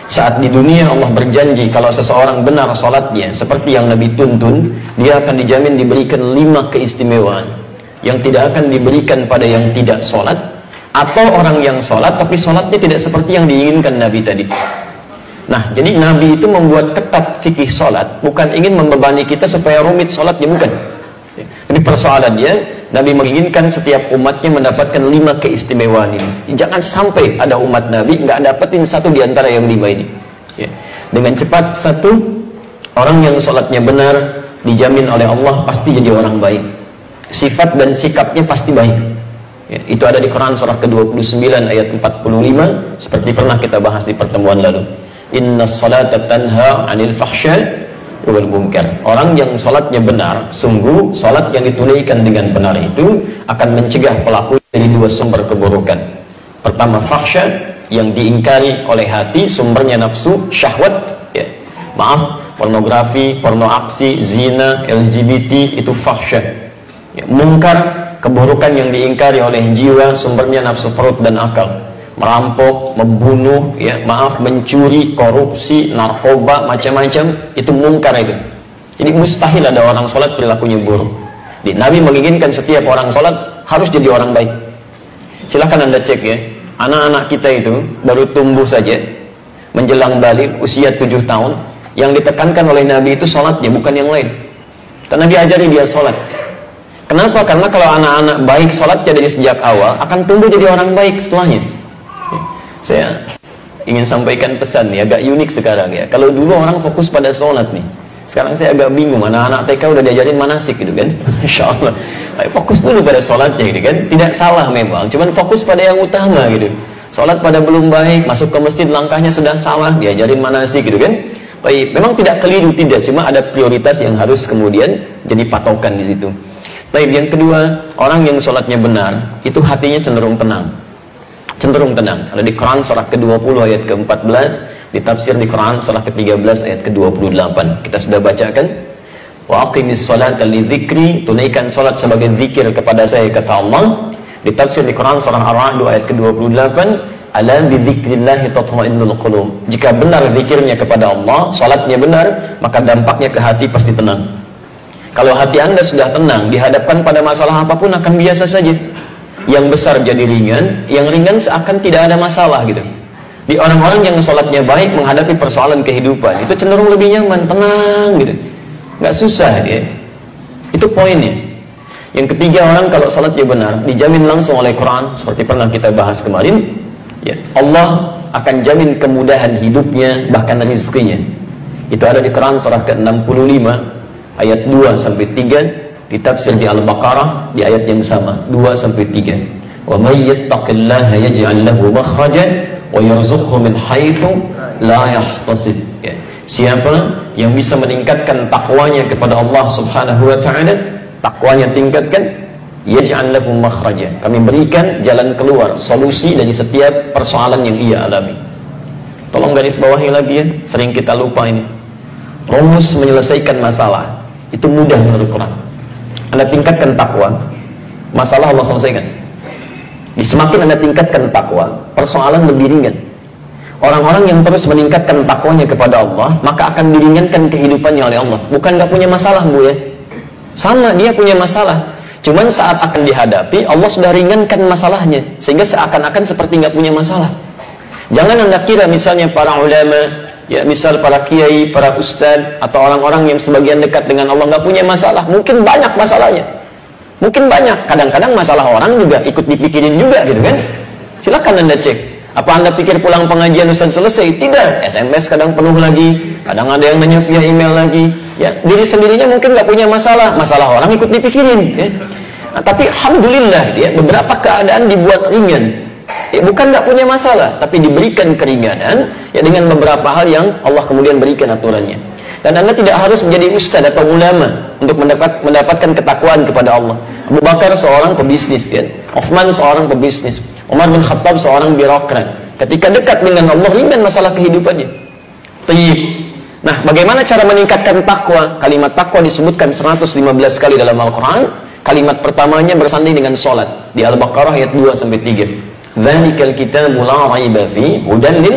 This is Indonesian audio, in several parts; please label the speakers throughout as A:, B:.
A: Saat di dunia Allah berjanji kalau seseorang benar salatnya seperti yang Nabi tuntun, dia akan dijamin diberikan 5 keistimewaan yang tidak akan diberikan pada yang tidak salat, atau orang yang salat tapi salatnya tidak seperti yang diinginkan Nabi tadi. Nah, jadi Nabi itu membuat ketat fikih salat, bukan ingin membebani kita supaya rumit salatnya, bukan. Jadi persoalannya, Nabi menginginkan setiap umatnya mendapatkan 5 keistimewaan ini. Jangan sampai ada umat Nabi nggak dapetin satu di antara yang 5 ini. Ya. Dengan cepat, satu, orang yang sholatnya benar dijamin oleh Allah pasti jadi orang baik. Sifat dan sikapnya pasti baik. Ya, itu ada di Quran surah ke-29 ayat 45, seperti pernah kita bahas di pertemuan lalu. Inna salata tanha 'anil fahsya wal munkar. Orang yang salatnya benar, sungguh salat yang ditunaikan dengan benar itu akan mencegah pelaku dari 2 sumber keburukan. Pertama, fahsya, yang diingkari oleh hati, sumbernya nafsu, syahwat, ya. Maaf, pornografi, porno aksi, zina, LGBT, itu fahsya. Ya, munkar, keburukan yang diingkari oleh jiwa, sumbernya nafsu perut dan akal. Merampok, membunuh, ya, maaf, mencuri, korupsi, narkoba, macam-macam, itu mungkar itu. Jadi mustahil ada orang sholat perilakunya buruk. Jadi, Nabi menginginkan setiap orang sholat harus jadi orang baik. Silahkan Anda cek ya, anak-anak kita itu baru tumbuh saja, menjelang balik usia 7 tahun, yang ditekankan oleh Nabi itu sholatnya, bukan yang lain. Karena diajari dia sholat. Kenapa? Karena kalau anak-anak baik sholatnya dari sejak awal, akan tumbuh jadi orang baik setelahnya. Saya ingin sampaikan pesan nih, agak unik sekarang ya. Kalau dulu orang fokus pada sholat nih, sekarang saya agak bingung, anak-anak TK udah diajarin manasik gitu kan. Insya Allah fokus dulu pada sholatnya gitu kan. Tidak salah memang, cuman fokus pada yang utama gitu. Sholat pada belum baik, masuk ke masjid langkahnya sudah salah, diajarin manasik gitu kan. Baik, memang tidak keliru, tidak, cuma ada prioritas yang harus kemudian jadi patokan di situ. Baik, yang kedua, orang yang sholatnya benar itu hatinya cenderung tenang. Cenderung tenang. Ada di Quran surah ke-20 ayat ke-14, ditafsir di Quran surah ke-13 ayat ke-28. Kita sudah bacakan. Wa aqimis salata lidzikri, tunaikan salat sebagai zikir kepada saya, kata Allah. Ditafsir di Quran surah Ar-Ra'd ayat ke-28, ala bidzikrillahi tatma'innul qulub. Jika benar zikirnya kepada Allah, salatnya benar, maka dampaknya ke hati pasti tenang. Kalau hati Anda sudah tenang, dihadapkan pada masalah apapun akan biasa saja. Yang besar jadi ringan, yang ringan seakan tidak ada masalah gitu. Di orang-orang yang sholatnya baik menghadapi persoalan kehidupan, itu cenderung lebih nyaman, tenang gitu, nggak susah dia. Itu poinnya. Yang ketiga, orang kalau sholatnya benar dijamin langsung oleh Quran, seperti pernah kita bahas kemarin ya, Allah akan jamin kemudahan hidupnya, bahkan rezekinya. Itu ada di Quran surah ke-65 ayat 2-3, ditafsir di Al-Baqarah di ayat yang sama 2-3. Wa may yattaqillaha yaj'al lahu makhrajan wa yarzuqhu min haitsu la yahtasib. Ya. Siapa yang bisa meningkatkan takwanya kepada Allah Subhanahu wa taala, takwanya tingkatkan, yaj'al lahu makhrajan. Kami berikan jalan keluar, solusi dari setiap persoalan yang ia alami. Tolong garis bawahi lagi ya, sering kita lupa ini. Rumus menyelesaikan masalah itu mudah menurut Quran. Anda tingkatkan takwa, masalah Allah selesaikan. Semakin Anda tingkatkan takwa, persoalan lebih ringan. Orang-orang yang terus meningkatkan takwanya kepada Allah, maka akan diringankan kehidupannya oleh Allah. Bukan gak punya masalah, Bu ya. Sama, dia punya masalah. Cuman saat akan dihadapi, Allah sudah ringankan masalahnya, sehingga seakan-akan seperti gak punya masalah. Jangan Anda kira misalnya para ulama, ya misal para kiai, para ustadz, atau orang-orang yang sebagian dekat dengan Allah nggak punya masalah. Mungkin banyak masalahnya, mungkin banyak. Kadang-kadang masalah orang juga ikut dipikirin juga gitu kan. Silakan Anda cek. Apa Anda pikir pulang pengajian ustadz selesai? Tidak. SMS kadang penuh lagi, kadang ada yang nanya via email lagi. Ya, diri sendirinya mungkin nggak punya masalah, masalah orang ikut dipikirin. Ya. Nah, tapi alhamdulillah, ya, beberapa keadaan dibuat ringan. Ya, bukan nggak punya masalah, tapi diberikan keringanan ya dengan beberapa hal yang Allah kemudian berikan aturannya. Dan Anda tidak harus menjadi ustadz atau ulama untuk mendapatkan ketakwaan kepada Allah. Abu Bakar seorang pebisnis, kan? Uthman seorang pebisnis, Umar bin Khattab seorang birokrat. Ketika dekat dengan Allah, ringan masalah kehidupannya. Tayyib. Nah, bagaimana cara meningkatkan takwa? Kalimat takwa disebutkan 115 kali dalam Al-Quran. Kalimat pertamanya bersanding dengan sholat di Al-Baqarah ayat 2-3. Dzalikal kitabu la raiba fi hudan lil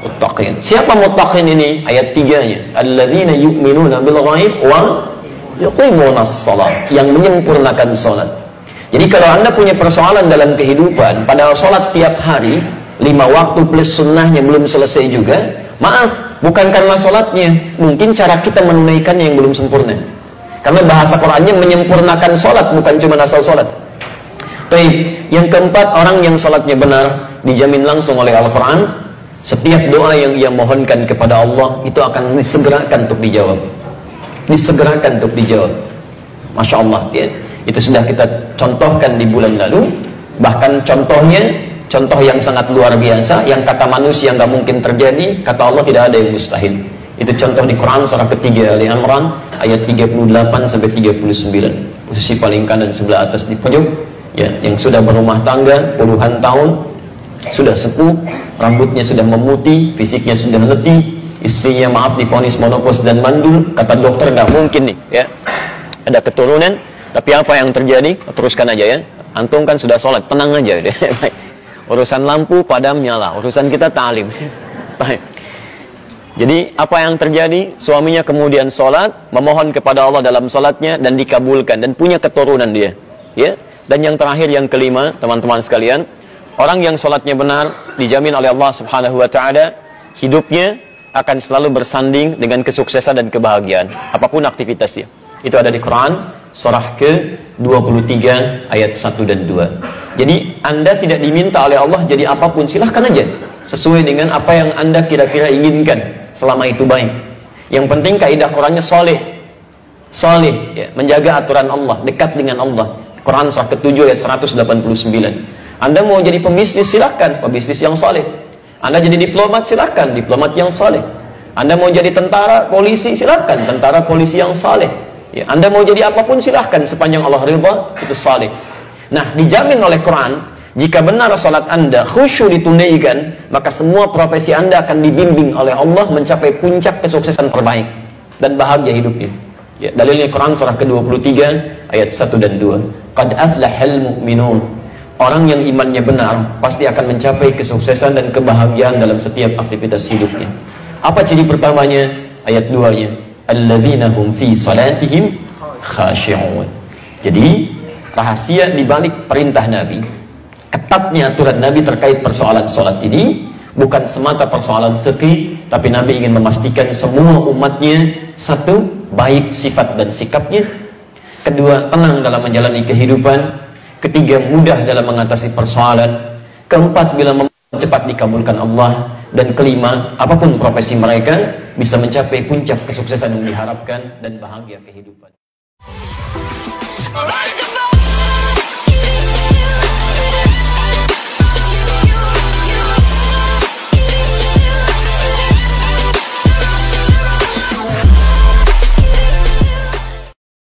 A: muttaqin. Siapa muttaqin ini? Ayat 3-nya. Alladzina yu'minuna bil ghaib wa yuqimunas shalah, yang menyempurnakan salat. Jadi kalau Anda punya persoalan dalam kehidupan, padahal salat tiap hari 5 waktu plus sunnahnya belum selesai juga, maaf, bukan karena salatnya, mungkin cara kita menunaikannya yang belum sempurna. Karena bahasa Qur'annya menyempurnakan salat, bukan cuma asal salat. Baik, yang keempat, orang yang salatnya benar dijamin langsung oleh Al-Qur'an, setiap doa yang ia mohonkan kepada Allah itu akan disegerakan untuk dijawab. Disegerakan untuk dijawab. Masya Allah, ya. Itu sudah kita contohkan di bulan lalu. Bahkan contoh yang sangat luar biasa, yang kata manusia nggak mungkin terjadi, kata Allah tidak ada yang mustahil. Itu contoh di Quran surah ketiga Ali Imran ayat 38 sampai 39. Posisi paling kanan sebelah atas di pojok, ya, yang sudah berumah tangga puluhan tahun, sudah sepuh, rambutnya sudah memutih, fisiknya sudah letih, istrinya maaf divonis monopos dan mandul, kata dokter nggak mungkin nih, ya, ada keturunan. Tapi apa yang terjadi? Teruskan aja ya. Antum kan sudah sholat, tenang aja deh. Baik. Urusan lampu padam nyala, urusan kita ta'lim. Baik. Jadi apa yang terjadi? Suaminya kemudian sholat, memohon kepada Allah dalam sholatnya dan dikabulkan dan punya keturunan dia. Ya. Dan yang terakhir, yang kelima, teman-teman sekalian, orang yang sholatnya benar dijamin oleh Allah Subhanahu Wa Taala hidupnya akan selalu bersanding dengan kesuksesan dan kebahagiaan apapun aktivitasnya. Itu ada di Quran surah ke-23 ayat 1 dan 2. Jadi Anda tidak diminta oleh Allah jadi apapun, silahkan aja sesuai dengan apa yang Anda kira-kira inginkan, selama itu baik. Yang penting kaidah Qurannya soleh, ya, menjaga aturan Allah, dekat dengan Allah. Quran surah ke-7 ayat 189. Anda mau jadi pembisnis, silahkan, pembisnis yang soleh. Anda jadi diplomat, silahkan, diplomat yang soleh. Anda mau jadi tentara, polisi, silahkan, tentara polisi yang soleh. Ya, Anda mau jadi apapun silahkan, sepanjang Allah ridha, itu saleh. Nah, dijamin oleh Quran, jika benar salat Anda khusyuk ditunaikan, maka semua profesi Anda akan dibimbing oleh Allah mencapai puncak kesuksesan terbaik dan bahagia hidupnya. Ya, dalilnya Quran surah ke-23 ayat 1 dan 2. Qad aflahal mu'minun. Orang yang imannya benar pasti akan mencapai kesuksesan dan kebahagiaan dalam setiap aktivitas hidupnya. Apa ciri pertamanya? Ayat 2-nya. Alladzina hum fi salatihim khashi'un. Jadi rahasia di balik perintah Nabi, ketatnya aturan Nabi terkait persoalan salat ini bukan semata persoalan fikih, tapi Nabi ingin memastikan semua umatnya, satu, baik sifat dan sikapnya, kedua, tenang dalam menjalani kehidupan, ketiga, mudah dalam mengatasi persoalan, keempat, bila cepat dikabulkan Allah, dan kelima, apapun profesi mereka bisa mencapai puncak kesuksesan yang diharapkan dan bahagia kehidupan.